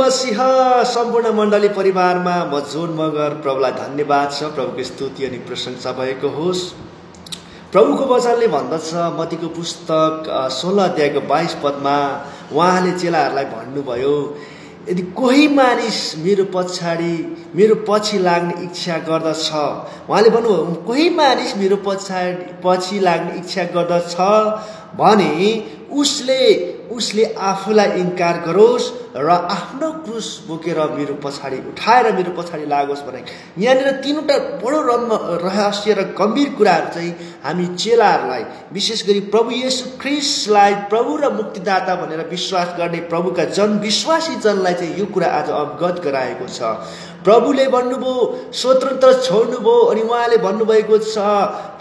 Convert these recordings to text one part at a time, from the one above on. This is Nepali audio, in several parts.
मसीह सम्पूर्ण मण्डली परिवारमा म जोन मगर प्रभुलाई धन्यवाद छ। प्रभुको स्तुति अनि प्रशंसा भएको होस्। प्रभुको वचनले भन्दछ मत्तीको पुस्तक 16 अध्यायको 22 पदमा उहाँले चेलाहरूलाई भन्नुभयो, यदि कोही मानिस मेरो पछि लाग्ने इच्छा गर्दछ, उहाँले भन्नुभयो कोही मानिस मेरो पछि लाग्ने इच्छा गर्दछ भने उसले आफूलाई इन्कार गरोस् र आफ्नो क्रुस बोकेर मेरो पछाडि उठाएर मेरो पछाडि लागोस् भने। यहाँनिर तीनवटा बडो रहस्य र गम्भीर कुराहरू चाहिँ हामी चेलाहरूलाई, विशेष गरी प्रभु येशू ख्रीष्टलाई प्रभु र मुक्तिदाता भनेर विश्वास गर्ने प्रभुका विश्वासी जनलाई चाहिँ यो कुरा आज अवगत गराएको छ। प्रभुले भन्नुभयो स्वतन्त्र छोड्नुभयो अनि उहाँले भन्नुभएको छ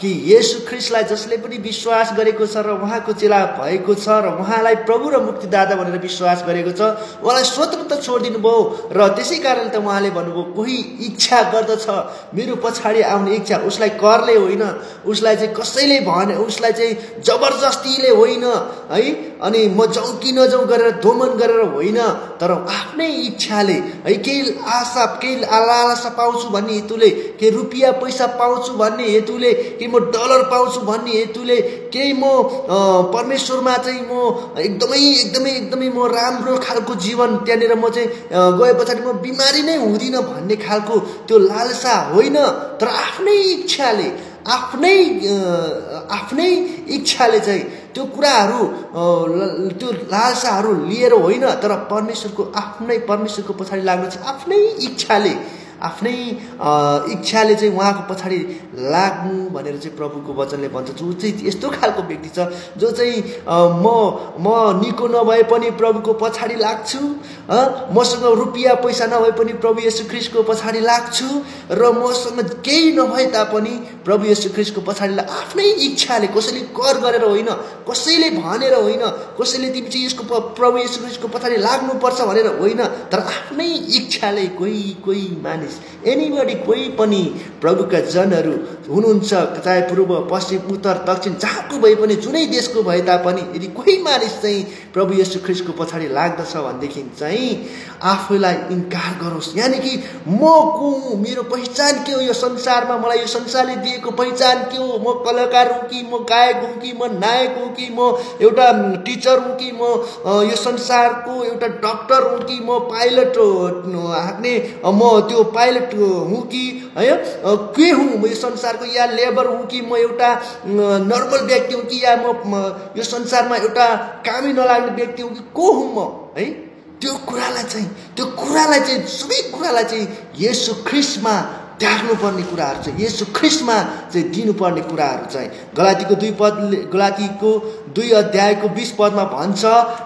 कि येशू ख्रीष्टलाई जसले पनि विश्वास गरेको छ र उहाँको चेला भएको छ र उहाँलाई प्रभु र मुक्तिदाता भनेर विश्वास गरेको छ, उहाँलाई स्वतन्त्र छोडिदिनु भयो। र त्यसै कारण त उहाँले भन्नुभयो कोही इच्छा गर्दछ मेरो पछाडि आउने इच्छा, उसलाई करले होइन, उसलाई चाहिँ कसैले भने, उसलाई चाहिँ जबरजस्तीले होइन है, अनि म जाउँ कि नजाउँ गरेर दोमन गरेर होइन, तर आफ्नै इच्छाले है, केही आशा केही लालसा पाउँछु भन्ने हेतुले, केही रुपियाँ पैसा पाउँछु भन्ने हेतुले, केही म डलर पाउँछु भन्ने हेतुले, केही म परमेश्वरमा चाहिँ म एकदमै म राम्रो खालको जीवन त्यहाँनिर म चाहिँ गए पछाडि म बिमारी नै हुँदिनँ भन्ने खालको त्यो लालसा होइन, तर आफ्नै इच्छाले चाहिँ त्यो कुराहरू त्यो लालसाहरू लिएर होइन, तर परमेश्वरको पछाडि लाग्नु चाहिँ आफ्नै इच्छाले चाहिँ उहाँको पछाडि लाग्नु भनेर चाहिँ प्रभुको वचनले भन्छ। जो चाहिँ यस्तो खालको व्यक्ति छ जो चाहिँ म निको नभए पनि प्रभुको पछाडि लाग्छु, मसँग रुपियाँ पैसा नभए पनि प्रभु येशू ख्रीष्टको पछाडि लाग्छु, र मसँग केही नभए तापनि प्रभु येशू ख्रीष्टको पछाडि आफ्नै इच्छाले, कसैले कर गरेर होइन, कसैले भनेर होइन, कसैले तिमी चाहिँ यसको प्रभु येशू ख्रीष्टको पछाडि लाग्नुपर्छ भनेर होइन, तर आफ्नै इच्छाले कोही मानिस एनीबडी, कोही पनि प्रभुका जनहरू हुनुहुन्छ, चाहे पूर्व पश्चिम उत्तर दक्षिण जहाँको भए पनि, जुनै देशको भए तापनि यदि कोही मानिस चाहिँ प्रभु येशू ख्रीष्टको पछाडि लाग्दछ भनेदेखि चाहिँ आफूलाई इन्कार गरोस्। यानि कि म को हुँ, मेरो पहिचान के हो यो संसारमा, मलाई यो संसारले दिएको पहिचान के हो, म कलाकार हुँ कि, म गायक हुँ कि, म नायक हुँ कि, म एउटा टिचर हुँ कि, म यो संसारको एउटा डक्टर हुँ कि, म पाइलट हाँक्ने म त्यो पाइलट हुँ कि है, के हुँ म यो संसारको, या लेबर हुँ कि, म एउटा नर्मल व्यक्ति हुँ कि, या म यो संसारमा एउटा कामै नलाग्ने व्यक्ति हुँ कि, को हुँ म है। त्यो कुरालाई चाहिँ सबै कुरालाई चाहिँ येशू ख्रीष्टमा त्याग्नुपर्ने कुराहरू चाहिँ, येशू ख्रीष्टमा चाहिँ दिनुपर्ने कुराहरू चाहिँ गलातीको 2 अध्यायको 20 पदमा भन्छ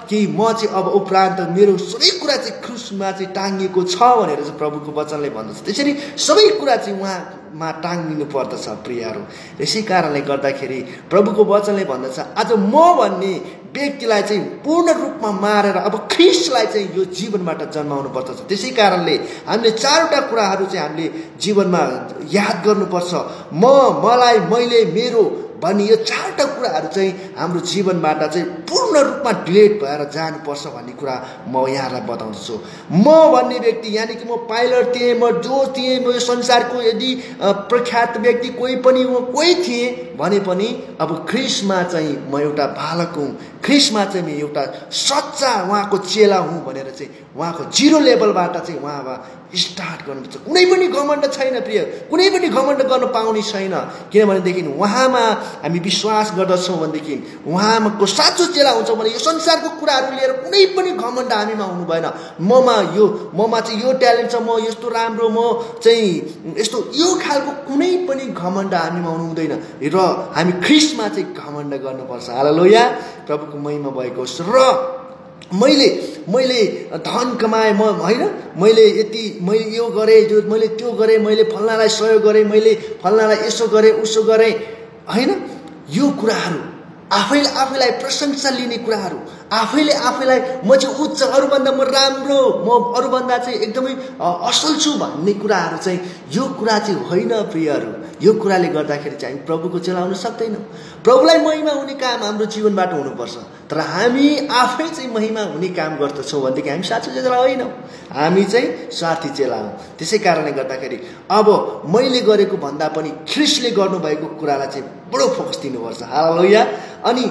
कि म चाहिँ अब उपरान्त मेरो सबै कुरा चाहिँ क्रुसमा चाहिँ टाङ्गिएको छ भनेर चाहिँ प्रभुको वचनले भन्दछ। त्यसरी सबै कुरा चाहिँ उहाँमा टाङ्गिनु पर्दछ प्रियहरू। यसै कारणले गर्दाखेरि प्रभुको वचनले भन्दछ आज म भन्ने व्यक्तिलाई चाहिँ पूर्ण रूपमा मारेर अब ख्रीष्टलाई चाहिँ यो जीवनबाट जन्माउनु पर्दछ। त्यसै कारणले हामीले 4वटा कुराहरू चाहिँ हामीले जीवनमा याद गर्नुपर्छ। मलाई, मैले, मेरो भन्ने यो 4वटा कुराहरू चाहिँ हाम्रो जीवनबाट चाहिँ पूर्ण रूपमा डिलेट भएर जानुपर्छ भन्ने कुरा म यहाँलाई बताउँछु। म भन्ने व्यक्ति यानि कि म पाइलट थिएँ, म जो थिएँ, म यो संसारको यदि प्रख्यात व्यक्ति कोही थिएँ भने पनि अब ख्रीष्टमा चाहिँ म एउटा बालक हुँ, ख्रीष्टमा चाहिँ म एउटा सच्चा उहाँको चेला हुँ भनेर चाहिँ उहाँको जिरो लेभलबाट चाहिँ उहाँमा स्टार्ट गर्नुपर्छ। कुनै पनि घमण्ड छैन प्रिय, कुनै पनि घमण्ड गर्न पाउने छैन, किनभनेदेखि उहाँमा हामी विश्वास गर्दछौँ भनेदेखि उहाँको साँचो चेला हुन्छौँ भने यो संसारको कुराहरू लिएर कुनै पनि घमण्ड हामीमा हुनु भएन। ममा चाहिँ यो ट्यालेन्ट छ, म यस्तो राम्रो, म चाहिँ यस्तो, यो खालको कुनै पनि घमण्ड हामीमा हुनु हुँदैन र हामी ख्रीष्टमा चाहिँ घमण्ड गर्नुपर्छ। हालेलुया, प्रभुको महिमा भएको होस्। र मैले धन कमाएँ, म होइन, मैले यो गरेँ, मैले त्यो गरेँ, मैले फल्नालाई सहयोग गरेँ, मैले फल्नालाई यसो गरेँ उसो गरेँ होइन, यो कुराहरू आफैलाई प्रशंसा लिने कुराहरू, आफैलाई म चाहिँ उच्च, अरूभन्दा म राम्रो, म अरूभन्दा चाहिँ एकदमै असल छु भन्ने कुराहरू चाहिँ यो कुरा चाहिँ होइन प्रियहरू। यो कुराले गर्दाखेरि चाहिँ हामी प्रभुको चेला हुन सक्दैनौँ। प्रभुलाई महिमा हुने काम हाम्रो जीवनबाट हुनुपर्छ, तर हामी आफै चाहिँ महिमा हुने काम गर्दछौँ भनेदेखि हामी साँचो चेला होइनौँ, हामी चाहिँ स्वार्थी चेला हौँ। त्यसै कारणले गर्दाखेरि अब मैले गरेको भन्दा पनि ख्रिस्टले गर्नुभएको कुरालाई चाहिँ बडो फोकस दिनुपर्छ। हालेलुया। अनि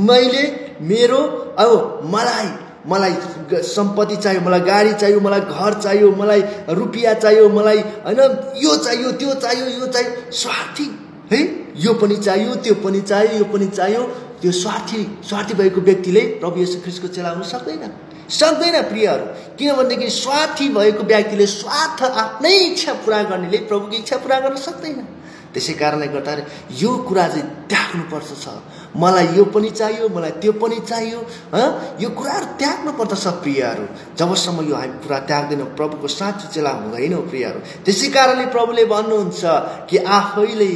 मैले मेरो अब मलाई सम्पत्ति चाहियो, मलाई गाडी चाहियो, मलाई घर चाहियो, मलाई रुपियाँ चाहियो, मलाई होइन यो चाहियो त्यो चाहियो यो चाहियो, स्वार्थी है, यो पनि चाहियो त्यो पनि चाहियो यो पनि चाहियो, त्यो स्वार्थी भएको व्यक्तिले प्रभु येशू ख्रिस्टको चेला हुन सक्दैन प्रियहरू। किनभनेदेखि स्वार्थी भएको व्यक्तिले स्वार्थ आफ्नै इच्छा पुरा गर्नेले प्रभुको इच्छा पुरा गर्न सक्दैन। त्यसै कारणले गर्दा यो कुरा चाहिँ त्याग्नुपर्छ छ। मलाई यो पनि चाहियो, मलाई त्यो पनि चाहियो, यो कुराहरू त्याग्नु पर्दछ प्रियहरू। जबसम्म यो हामी कुरा त्याग्दैनौँ प्रभुको साँचो चेला हुँदैनौँ प्रियहरू। त्यसै कारणले प्रभुले भन्नुहुन्छ कि आफैले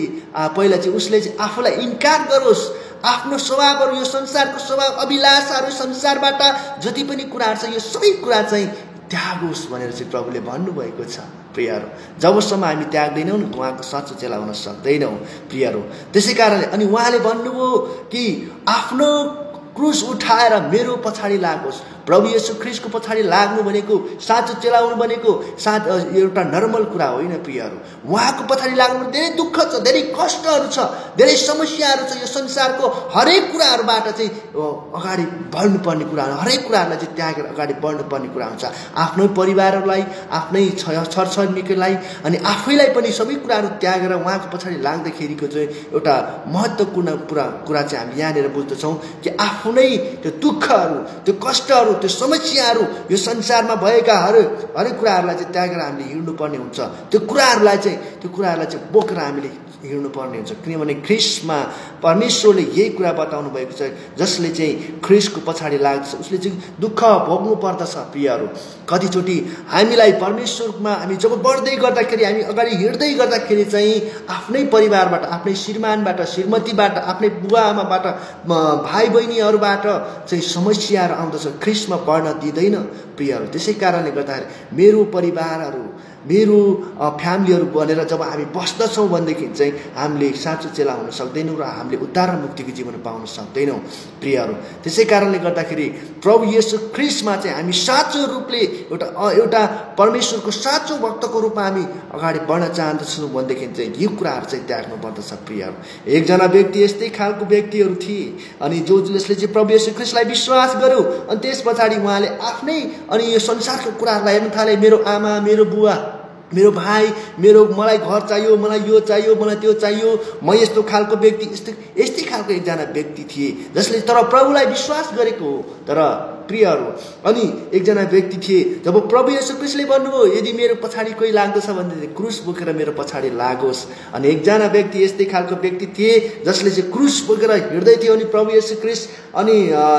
पहिला चाहिँ उसले चाहिँ आफूलाई इन्कार गरोस्, आफ्नो स्वभावहरू, यो संसारको स्वभाव, अभिलाषाहरू, संसारबाट जति पनि कुराहरू छ यो सबै कुरा चाहिँ त्यागोस् भनेर चाहिँ प्रभुले भन्नुभएको छ प्रियहरू। जबसम्म हामी त्याग्दैनौँ उहाँको साँचो चेला हुन सक्दैनौँ प्रियहरू। त्यसै कारणले अनि उहाँले भन्नुभयो कि आफ्नो क्रुस उठाएर मेरो पछाडि लागोस्। प्रभु येशू ख्रिस्टको पछाडि लाग्नु भनेको साँचो चेला हुनु भनेको एउटा नर्मल कुरा होइन प्रियहरू। उहाँको पछाडि लाग्नु धेरै दुःख छ, धेरै कष्टहरू छ, धेरै समस्याहरू छ। यो संसारको हरेक कुराहरूबाट चाहिँ अगाडि बढ्नुपर्ने कुराहरू, हरेक कुराहरूलाई चाहिँ त्यागेर अगाडि बढ्नुपर्ने कुरा हुन्छ। आफ्नै परिवारहरूलाई, आफ्नै छरछिमेकीलाई अनि आफैलाई पनि सबै कुराहरू त्यागेर उहाँको पछाडि लाग्दाखेरिको चाहिँ एउटा महत्त्वपूर्ण कुरा चाहिँ हामी यहाँनिर बुझ्दछौँ कि आफ्नै त्यो दुःखहरू, त्यो कष्टहरू, त्यो समस्याहरू, यो संसारमा भएका हरेक कुराहरूलाई चाहिँ त्यागेर हामीले हिँड्नुपर्ने हुन्छ। त्यो कुराहरूलाई चाहिँ बोकेर हामीले हिँड्नुपर्ने हुन्छ। किनभने ख्रिस्टमा परमेश्वरले यही कुरा बताउनु भएको छ, जसले चाहिँ ख्रिस्टको पछाडि लाग्छ उसले चाहिँ दुःख भोग्नु पर्दछ प्रियहरू। कतिचोटि हामीलाई परमेश्वरमा हामी जब बढ्दै गर्दाखेरि, हामी अगाडि हिँड्दै गर्दाखेरि चाहिँ आफ्नै परिवारबाट, आफ्नै श्रीमानबाट, श्रीमतीबाट, आफ्नै बुवा आमाबाट, भाइ बहिनीहरूबाट चाहिँ समस्याहरू आउँदछ, ख्रिस्टमा बढ्न दिँदैन प्रियहरू। त्यसै कारणले गर्दाखेरि मेरो परिवारहरू, मेरो फ्यामिलीहरू भनेर जब हामी बस्दछौँ भनेदेखि चाहिँ हामीले साँचो चेला हुन सक्दैनौँ र हामीले उद्धार र मुक्तिको जीवन पाउन सक्दैनौँ प्रियहरू। त्यसै कारणले गर्दाखेरि प्रभु येशू ख्रिस्टमा चाहिँ हामी साँचो रूपले एउटा परमेश्वरको साँचो भक्तको रूपमा हामी अगाडि बढ्न चाहँदछौँ भनेदेखि चाहिँ यो कुराहरू चाहिँ त्याग्नु पर्दछ प्रियहरू। एकजना व्यक्ति यस्तै खालको व्यक्तिहरू थिए अनि जसले चाहिँ प्रभु येशू ख्रिस्टलाई विश्वास गर्यो अनि त्यस पछाडि उहाँले आफ्नै अनि यो संसारको कुराहरूलाई हेर्न थाले। मेरो आमा, मेरो बुवा, मेरो भाइ, मलाई घर चाहियो, मलाई यो चाहियो, मलाई त्यो चाहियो, म यस्तो खालको व्यक्ति, यस्तै खालको एकजना व्यक्ति थिए जसले तर प्रभुलाई विश्वास गरेको हो। तर प्रियहरू अनि एकजना व्यक्ति थिए, जब प्रभु येशू ख्रिस्टले भन्नुभयो यदि मेरो पछाडि कोही लाग्दछ भने क्रुस बोकेर मेरो पछाडि लागोस्। अनि एकजना व्यक्ति यस्तै खालको व्यक्ति थिए जसले चाहिँ क्रुस बोकेर हिँड्दै थियो। अनि प्रभु येशू ख्रिस्ट अनि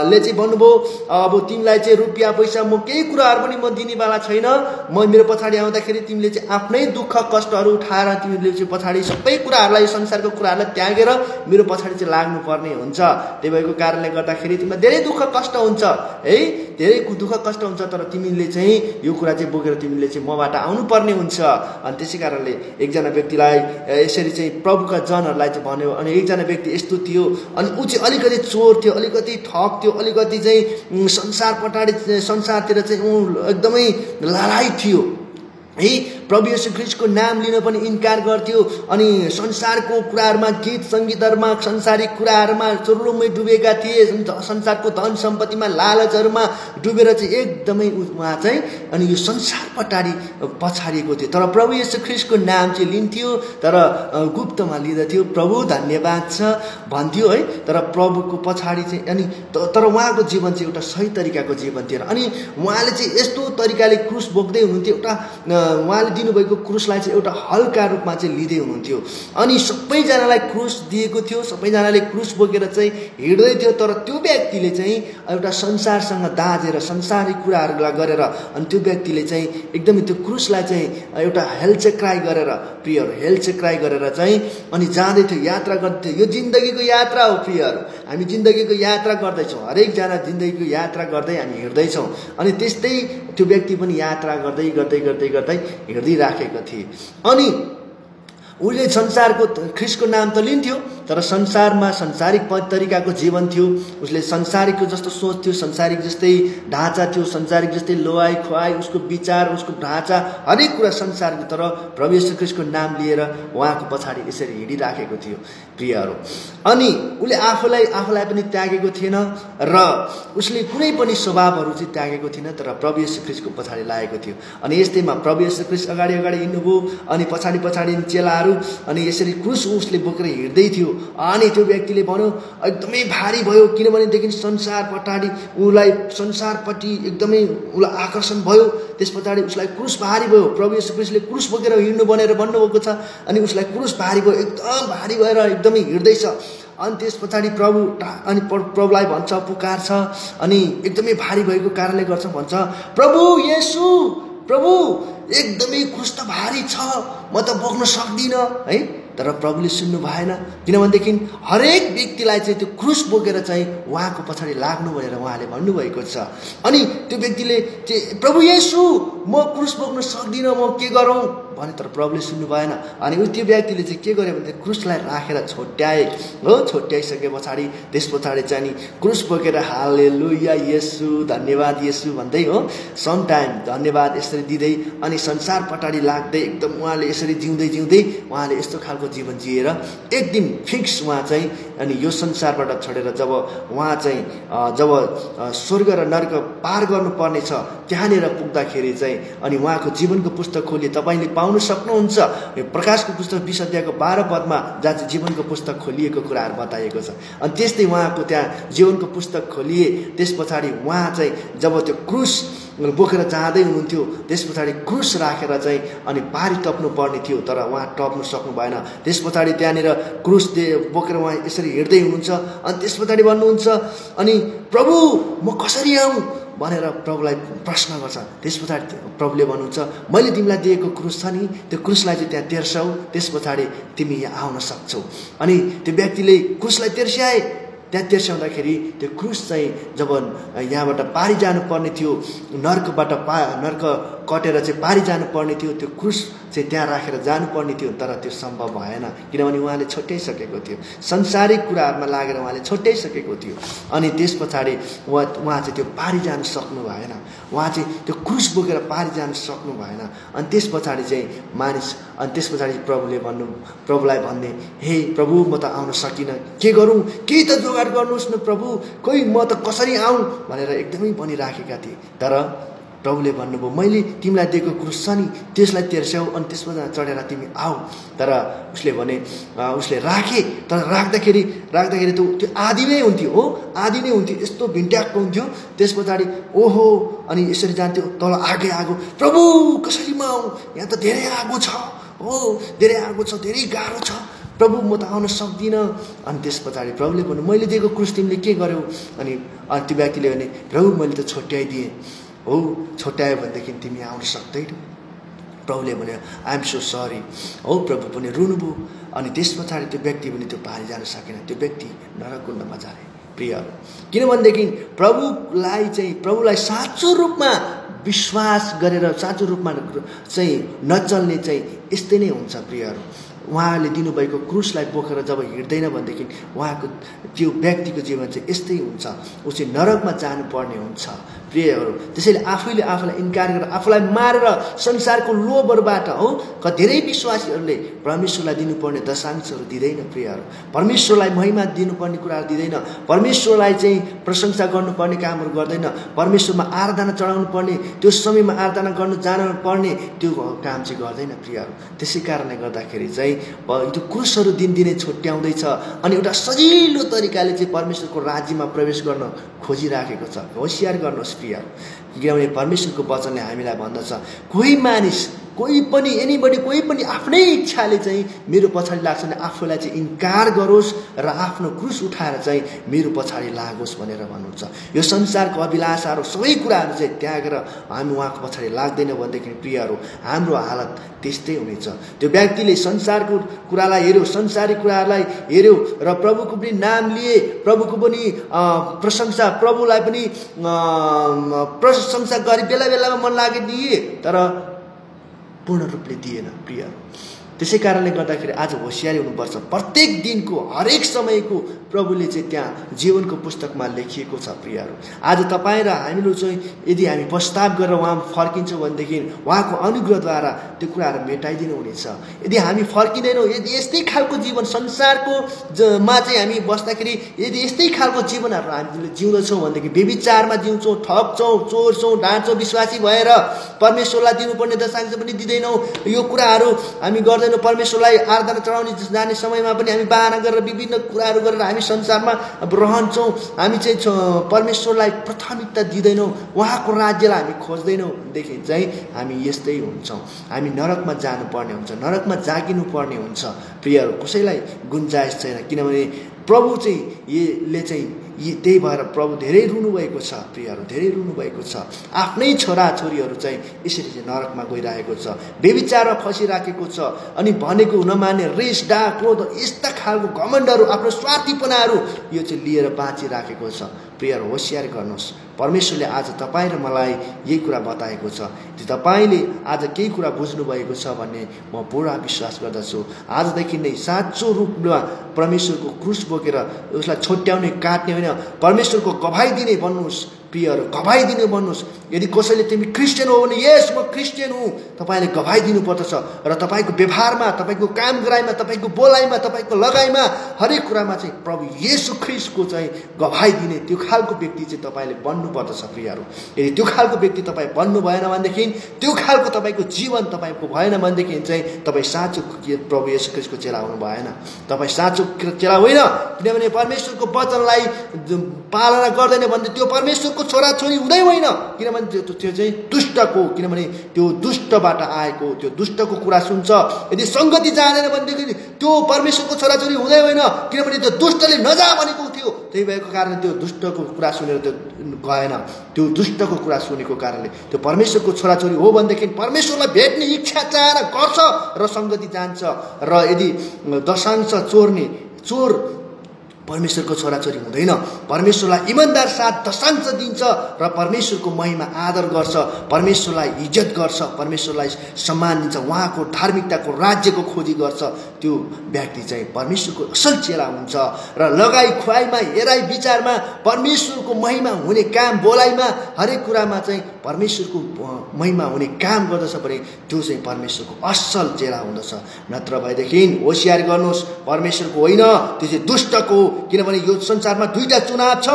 ले चाहिँ भन्नुभयो अब तिमीलाई चाहिँ रुपियाँ पैसा म केही कुराहरू पनि म दिनेवाला छैन, म मेरो पछाडि आउँदाखेरि तिमीले चाहिँ आफ्नै दुःख कष्टहरू उठाएर तिमीले चाहिँ पछाडि सबै कुराहरूलाई, संसारको कुराहरूलाई त्यागेर मेरो पछाडि चाहिँ लाग्नुपर्ने हुन्छ। त्यही भएको कारणले गर्दाखेरि तिमीलाई धेरै दुःख कष्ट हुन्छ है, धेरै दुःख कष्ट हुन्छ, तर तिमीले चाहिँ यो कुरा चाहिँ बोकेर तिमीले चाहिँ मबाट आउनुपर्ने हुन्छ। अनि त्यसै कारणले एकजना व्यक्तिलाई यसरी चाहिँ प्रभुका जनहरूलाई चाहिँ भन्यो। अनि एकजना व्यक्ति यस्तो थियो अनि ऊ चाहिँ अलिकति चोर थियो, अलिकति ठग थियो, अलिकति चाहिँ संसारतिर चाहिँ ऊ एकदमै लडाइ थियो है। प्रभु येशू ख्रिस्टको नाम लिन पनि इन्कार गर्थ्यो। अनि संसारको कुराहरूमा, गीत सङ्गीतहरूमा, संसारिक कुराहरूमा चुर्लुम्मै डुबेका थिए, संसारको धन सम्पत्तिमा, लालचहरूमा डुबेर चाहिँ एकदमै उहाँ चाहिँ अनि यो संसार पछाडिएको थियो। तर प्रभु येशू ख्रिस्टको नाम चाहिँ लिन्थ्यो, तर गुप्तमा लिँदथ्यो। प्रभु धन्यवाद छ भन्थ्यो है। तर प्रभुको पछाडि चाहिँ अनि तर उहाँको जीवन चाहिँ एउटा सही तरिकाको जीवन थियो। अनि उहाँले चाहिँ यस्तो तरिकाले क्रुस बोक्दै हुनुहुन्थ्यो, एउटा उहाँले दिनुभएको क्रुसलाई चाहिँ एउटा हल्का रूपमा चाहिँ लिँदै हुनुहुन्थ्यो। अनि सबैजनालाई क्रुस दिएको थियो, सबैजनाले क्रुस बोकेर चाहिँ हिँड्दै थियो। तर त्यो व्यक्तिले चाहिँ एउटा संसारसँग दाजेर, संसारिक कुराहरूलाई गरेर अनि त्यो व्यक्तिले चाहिँ एकदमै त्यो क्रुसलाई चाहिँ एउटा हेलचक्राइ गरेर, प्रियहरू हेलचक्राइ गरेर चाहिँ अनि जाँदै थियो, यात्रा गर्दै थियो। यो जिन्दगीको यात्रा हो प्रियहरू, हामी जिन्दगीको यात्रा गर्दैछौँ, हरेकजना जिन्दगीको यात्रा गर्दै हामी हिँड्दैछौँ। अनि त्यस्तै त्यो व्यक्ति पनि यात्रा गर्दै गर्दै गर्दै गर्दै हिँडिराखेका थिए। अनि उसले संसारको ख्रिस्टको नाम त लिन्थ्यो तर संसारमा संसारिक तरिकाको जीवन थियो। उसले संसारिकको जस्तो सोच थियो, संसारिक जस्तै ढाँचा थियो, संसारिक जस्तै लोहाई खुवाई, उसको विचार, उसको ढाँचा हरेक कुरा संसारको। तर प्रभु येशू ख्रिस्टको नाम लिएर उहाँको पछाडि यसरी हिँडिराखेको थियो प्रियहरू। अनि उसले आफूलाई पनि त्यागेको थिएन र उसले कुनै पनि स्वभावहरू चाहिँ त्यागेको थिएन, तर प्रभु येशू ख्रिस्टको पछाडि लागेको थियो। अनि यस्तैमा प्रभु येशू ख्रिस्ट अगाडि हिँड्नुभयो अनि पछाडि चेलाहरू, अनि यसरी क्रुस उसले बोकेर हिँड्दै थियो। अनि त्यो व्यक्तिले भन्यो एकदमै भारी भयो, किनभनेदेखि संसारपट्टि एकदमै उसलाई आकर्षण भयो। त्यस पछाडि उसलाई क्रुस भारी भयो। प्रभु येशू ख्रिस्टले क्रुस बोकेर हिँड्नु भनेर भन्नुभएको छ, अनि उसलाई क्रुस भारी भयो, एकदम भारी भएर एकदमै हिँड्दैछ। अनि त्यस पछाडि प्रभुलाई भन्छ, पुकार्छ, अनि एकदमै भारी भएको कारणले गर्छ भन्छ, प्रभु येशू, प्रभु एकदमै क्रुस त भारी छ, म त बोक्न सक्दिनँ है। तर प्रभुले सुन्नु भएन, किनभनेदेखि हरेक व्यक्तिलाई चाहिँ त्यो क्रुस बोकेर चाहिँ उहाँको पछाडि लाग्नु भनेर उहाँले भन्नुभएको छ। अनि त्यो व्यक्तिले चाहिँ प्रभु येशू म क्रुस बोक्न सक्दिनँ, म के गरौँ भने, तर प्रभुले सुन्नु भएन। अनि त्यो व्यक्तिले चाहिँ के गर्यो भने क्रुसलाई राखेर छोट्याए हो। छोट्याइसके पछाडि त्यस पछाडि चाहिँ नि क्रुस बोकेर हालेलुया येशू, धन्यवाद येशू भन्दै हो, सम टाइम धन्यवाद यसरी दिँदै अनि संसार पछाडि लाग्दै एकदम उहाँले यसरी जिउँदै उहाँले यस्तो खालको जीवन जिएर एक दिन फिक्स उहाँ चाहिँ अनि यो संसारबाट छोडेर जब उहाँ चाहिँ जब स्वर्ग र नर्क पार गर्नुपर्ने छ त्यहाँनिर पुग्दाखेरि चाहिँ अनि उहाँको जीवनको पुस्तक खोली तपाईँले पाउन सक्नुहुन्छ। यो प्रकाशको पुस्तक 20 अध्यायको 12 पदमा जहाँ चाहिँ जीवनको पुस्तक खोलिएको कुराहरू बताइएको छ। अनि त्यस्तै उहाँको त्यहाँ जीवनको पुस्तक खोलिए। त्यस पछाडि उहाँ चाहिँ जब त्यो क्रुस बोकेर जाँदै हुनुहुन्थ्यो, त्यस पछाडि क्रुस राखेर चाहिँ अनि पारी टप्नु पर्ने थियो, तर उहाँ टप्नु सक्नु भएन। त्यस पछाडि त्यहाँनिर क्रुस बोकेर उहाँ यसरी हिँड्दै हुनुहुन्छ। अनि त्यस पछाडि भन्नुहुन्छ, अनि प्रभु म कसरी आऊँ भनेर प्रभुलाई प्रश्न गर्छ। त्यस पछाडि प्रभुले भन्नुहुन्छ, मैले तिमीलाई दिएको क्रुस छ नि, त्यो क्रुसलाई चाहिँ त्यहाँ तेर्साऊ, त्यस पछाडि तिमी यहाँ आउन सक्छौ। अनि त्यो व्यक्तिले क्रुसलाई तेर्स्याए। त्यहाँ तेर्स्याउँदाखेरि त्यो क्रुस चाहिँ जब यहाँबाट पारी जानुपर्ने थियो, नर्क कटेर चाहिँ पारी जानुपर्ने थियो, त्यो क्रुस चाहिँ त्यहाँ राखेर जानुपर्ने थियो, तर त्यो सम्भव भएन किनभने उहाँले छुट्याइसकेको थियो, संसारिक कुराहरूमा लागेर उहाँले छुट्याइसकेको थियो। अनि त्यस पछाडि उहाँ चाहिँ त्यो पारी जान सक्नु भएन, उहाँ चाहिँ त्यो क्रुस बोकेर पारी जान सक्नु भएन। अनि त्यस पछाडि चाहिँ अनि त्यस पछाडि प्रभुलाई भन्ने, हे प्रभु म त आउन सकिनँ, के गरौँ, केही त जोगाड गर्नुहोस् न प्रभु, कोही म त कसरी आऊँ भनेर एकदमै भनिराखेका थिए। तर प्रभुले भन्नुभयो, मैले तिमीलाई दिएको क्रुस छ नि त्यसलाई तेर्स्याऊ अनि त्यसमा चढेर तिमी आऊ। तर उसले भने उसले राखे, तर राख्दाखेरि त्यो आधी नै हुन्थ्यो हो, आधी नै हुन्थ्यो, यस्तो भिन्ट्याक्को हुन्थ्यो। त्यस पछाडि ओहो अनि यसरी जान्थ्यो तल आगो, प्रभु कसरी म आऊँ, यहाँ त धेरै आगो छ हो, धेरै आगो छ, धेरै गाह्रो छ, प्रभु म त आउन सक्दिनँ। अनि त्यस पछाडि प्रभुले भन्नु, मैले दिएको क्रुस तिमीले के गर्यौ? अनि त्यो व्यक्तिले भने, प्रभु मैले त छुट्याइदिएँ हो, छुट्यायो भनेदेखि तिमी आउन सक्दैनौ। प्रभुले भने आई एम सो सरी हो, प्रभु पनि रुनुभयो। अनि त्यस पछाडि त्यो व्यक्ति पनि त्यो पारी जान सकेन, त्यो व्यक्ति नरककुण्डमा जाने प्रियहरू। किनभनेदेखि प्रभुलाई साँचो रूपमा विश्वास गरेर साँचो रूपमा चाहिँ नचल्ने चाहिँ यस्तै नै हुन्छ प्रियहरू। उहाँले दिनुभएको क्रुसलाई बोकेर जब हिँड्दैन भनेदेखि उहाँको त्यो व्यक्तिको जीवन चाहिँ यस्तै हुन्छ, ऊ चाहिँ नरकमा जानुपर्ने हुन्छ प्रियहरू। त्यसैले आफैले आफूलाई इन्कार गरेर आफूलाई मारेर संसारको लोभहरूबाट हो धेरै विश्वासीहरूले परमेश्वरलाई दिनुपर्ने दशांशहरू दिँदैन प्रियहरू, परमेश्वरलाई महिमा दिनुपर्ने कुराहरू दिँदैन, परमेश्वरलाई चाहिँ प्रशंसा गर्नुपर्ने कामहरू गर्दैन, परमेश्वरमा आराधना चढाउनु पर्ने त्यो समयमा आराधना गर्नु जानु पर्ने त्यो काम चाहिँ गर्दैन प्रियहरू। त्यसै कारणले गर्दाखेरि चाहिँ त्यो क्रुसहरू दिनदिनै छुट्याउँदैछ अनि एउटा सजिलो तरिकाले चाहिँ परमेश्वरको राज्यमा प्रवेश गर्न खोजिराखेको छ। होसियार गर्नुहोस् प्रियहरू, किनभने परमेश्वरको वचनले हामीलाई भन्दछ, कोही पनि आफ्नै इच्छाले चाहिँ मेरो पछाडि लाग्छ भने आफूलाई चाहिँ इन्कार गरोस् र आफ्नो क्रुस उठाएर चाहिँ मेरो पछाडि लागोस् भनेर भन्नुहुन्छ। यो संसारको अभिलाषाहरू सबै कुराहरू चाहिँ त्यागेर हामी उहाँको पछाडि लाग्दैन भनेदेखि प्रियहरू हाम्रो हालत त्यस्तै हुनेछ। त्यो व्यक्तिले संसारको कुरालाई हेर्यो, संसारिक कुराहरूलाई हेर्यो र प्रभुको पनि नाम लिए, प्रभुको पनि प्रशंसा, प्रभुलाई पनि प्रशंसा गरी बेला बेलामा मन लागे दिए, तर पूर्ण रूपले दिएन प्रियहरू। त्यसै कारणले गर्दाखेरि आज होसियारी हुनुपर्छ। प्रत्येक दिनको हरेक समयको प्रभुले चाहिँ त्यहाँ जीवनको पुस्तकमा लेखिएको छ प्रियहरू। आज तपाईँ र हामीहरू चाहिँ यदि हामी पश्चाताप गरेर उहाँ फर्किन्छौँ भनेदेखि उहाँको अनुग्रहद्वारा त्यो कुराहरू मेटाइदिनु हुनेछ। यदि हामी फर्किँदैनौँ, यदि यस्तै खालको जीवन संसारको मा चाहिँ हामी बस्दाखेरि यदि यस्तै खालको जीवनहरू हामीले जिउँदछौँ भनेदेखि व्यभिचारमा जिउँछौँ, ठग्छौँ, चोर्छौँ, डाँट्छौँ, विश्वासी भएर परमेश्वरलाई दिनुपर्ने दशांश पनि दिँदैनौँ, यो कुराहरू हामी गर्दैनौँ, परमेश्वरलाई आराधना चढाउने जाने समयमा पनि हामी बाहना गरेर विभिन्न कुराहरू गरेर हामी संसारमा रहन्छौँ, हामी चाहिँ परमेश्वरलाई प्राथमिकता दिँदैनौँ, उहाँको राज्यलाई हामी खोज्दैनौँ भनेदेखि चाहिँ हामी यस्तै हुन्छौँ। हामी नरकमा जानुपर्ने हुन्छ, नरकमा जागिनु पर्ने हुन्छ प्रियहरू। कसैलाई गुन्जाइस छैन, किनभने प्रभु चाहिँ यसले चाहिँ त्यही भएर प्रभु धेरै रुनुभएको छ प्रियहरू, धेरै रुनुभएको छ। आफ्नै छोराछोरीहरू चाहिँ यसरी चाहिँ नरकमा गइरहेको छ, व्यभिचारमा फसिराखेको छ। अनि भनेको नमान्ने रिस, डाह, क्रोध, यस्ता खालको घमण्डहरू, आफ्नो स्वार्थीपनाहरू यो चाहिँ लिएर बाँचिराखेको छ। प्रियहरू, होसियार गर्नुहोस्। परमेश्वरले आज तपाईँ र मलाई यही कुरा बताएको छ। यदि तपाईँले आज केही कुरा बुझ्नुभएको छ भन्ने म पूरा विश्वास गर्दछु। आजदेखि नै साँचो रूपमा परमेश्वरको क्रुस बोकेर उसलाई छोट्याउने, काट्ने होइन, परमेश्वरको गवाही दिने बन्नुहोस् प्रियहरू, गवाही दिने बन्नुहोस्। यदि कसैले तिमी क्रिस्चियन हो भने यस म क्रिस्चियन हुँ तपाईँले गवाही दिनुपर्दछ। र तपाईँको व्यवहारमा, तपाईँको काम गराइमा, तपाईँको बोलाइमा, तपाईँको लगाइमा, हरेक कुरामा चाहिँ प्रभु येशू ख्रीष्टको चाहिँ गवाही दिने त्यो खालको व्यक्ति चाहिँ तपाईँले बन्नुपर्दछ प्रियहरू। यदि त्यो खालको व्यक्ति तपाईँ बन्नु भएन भनेदेखि, त्यो खालको तपाईँको जीवन तपाईँको भएन भनेदेखि चाहिँ तपाईँ साँचो प्रभु येशू ख्रीष्टको चेला हुनु भएन, तपाईँ साँचो चेला होइन। किनभने परमेश्वरको वचनलाई पालना गर्दैन भने त्यो परमेश्वरको छोराछोरी हुँदै होइन, किनभने त्यो चाहिँ दुष्टको, किनभने त्यो दुष्टबाट आएको, त्यो दुष्टको कुरा सुन्छ। यदि सङ्गति जाँदैन भनेदेखि त्यो परमेश्वरको छोराछोरी हुँदै होइन, किनभने त्यो दुष्टले नजा भनेको थियो, त्यही भएको कारणले त्यो दुष्टको कुरा सुनेर त्यो गएन। त्यो दुष्टको कुरा सुनेको कारणले त्यो परमेश्वरको छोराछोरी हो भनेदेखि परमेश्वरलाई भेट्ने इच्छा चाहना गर्छ र सङ्गति जान्छ। र यदि दशांश चोर्ने चोर परमेश्वरको छोराछोरी हुँदैन। परमेश्वरलाई इमानदार साथ दशांश दिन्छ र परमेश्वरको महिमा आदर गर्छ, परमेश्वरलाई इज्जत गर्छ, परमेश्वरलाई सम्मान दिन्छ, उहाँको धार्मिकताको राज्यको खोजी गर्छ, त्यो व्यक्ति चाहिँ परमेश्वरको असल चेला हुन्छ। र लगाई खुवाइमा, हेराइ विचारमा परमेश्वरको महिमा हुने काम, बोलाइमा, हरेक कुरामा चाहिँ परमेश्वरको महिमा हुने काम गर्दछ भने त्यो चाहिँ परमेश्वरको असल चेला हुँदछ। नत्र भएदेखि होसियार गर्नुहोस्, परमेश्वरको होइन, त्यो चाहिँ दुष्टको। किनभने यो संसारमा दुईटा चुनाव छ,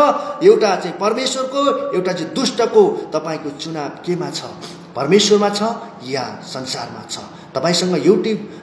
एउटा चाहिँ परमेश्वरको, एउटा चाहिँ दुष्टको। तपाईँको चुनाव केमा छ? परमेश्वरमा छ या संसारमा छ? तपाईसँग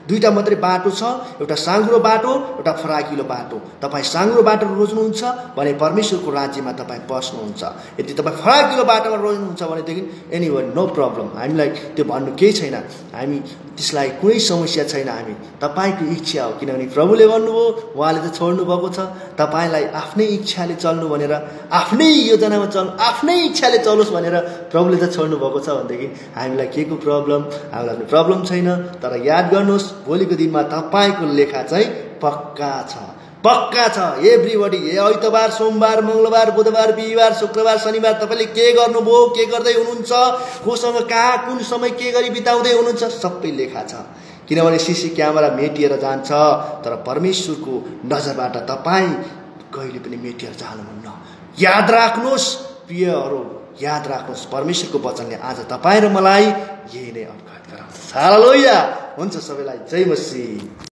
दुईटा मात्रै बाटो छ, एउटा साँघुरो बाटो, एउटा फराकिलो बाटो। तपाईँ साँघुरो बाटो रोज्नुहुन्छ भने परमेश्वरको राज्यमा तपाईँ पस्नुहुन्छ। यदि तपाईँ फराकिलो बाटोमा रोज्नुहुन्छ भनेदेखि एनीवन नो प्रब्लम, हामीलाई त्यो भन्नु केही छैन, हामी त्यसलाई कुनै समस्या छैन। हामी तपाईँको इच्छा हो, किनभने प्रभुले भन्नुभयो, उहाँले त छोड्नु भएको छ तपाईँलाई आफ्नै इच्छाले चल्नु भनेर, आफ्नै योजनामा चल्नु, आफ्नै इच्छाले चलोस् भनेर प्रभुले त छोड्नु भएको छ भनेदेखि हामीलाई के को प्रब्लम? हामीलाई प्रब्लम छैन। तर याद गर्नुहोस्, भोलिको दिनमा तपाईँको लेखा चाहिँ पक्का छ, पक्का छ। एभ्रीबडी, आइतबार, सोमबार, मङ्गलबार, बुधबार, बिहिबार, शुक्रबार, शनिबार तपाईँले के गर्नुभयो, के गर्दै हुनुहुन्छ, कोसँग कहाँ कुन समय के गरी बिताउँदै हुनुहुन्छ, सबै लेखा छ। किनभने सिसी क्यामेरा मेटिएर जान्छ, तर परमेश्वरको नजरबाट तपाईँ कहिले पनि मेटिएर जानुहुन्न। याद राख्नुहोस् प्रियहरू, याद राख्नुहोस्, परमेश्वरको वचनले आज तपाईँ र मलाई यही नै अवगत गराउँछ। हालेलुया। हुन्छ, सबैलाई जय मसीह।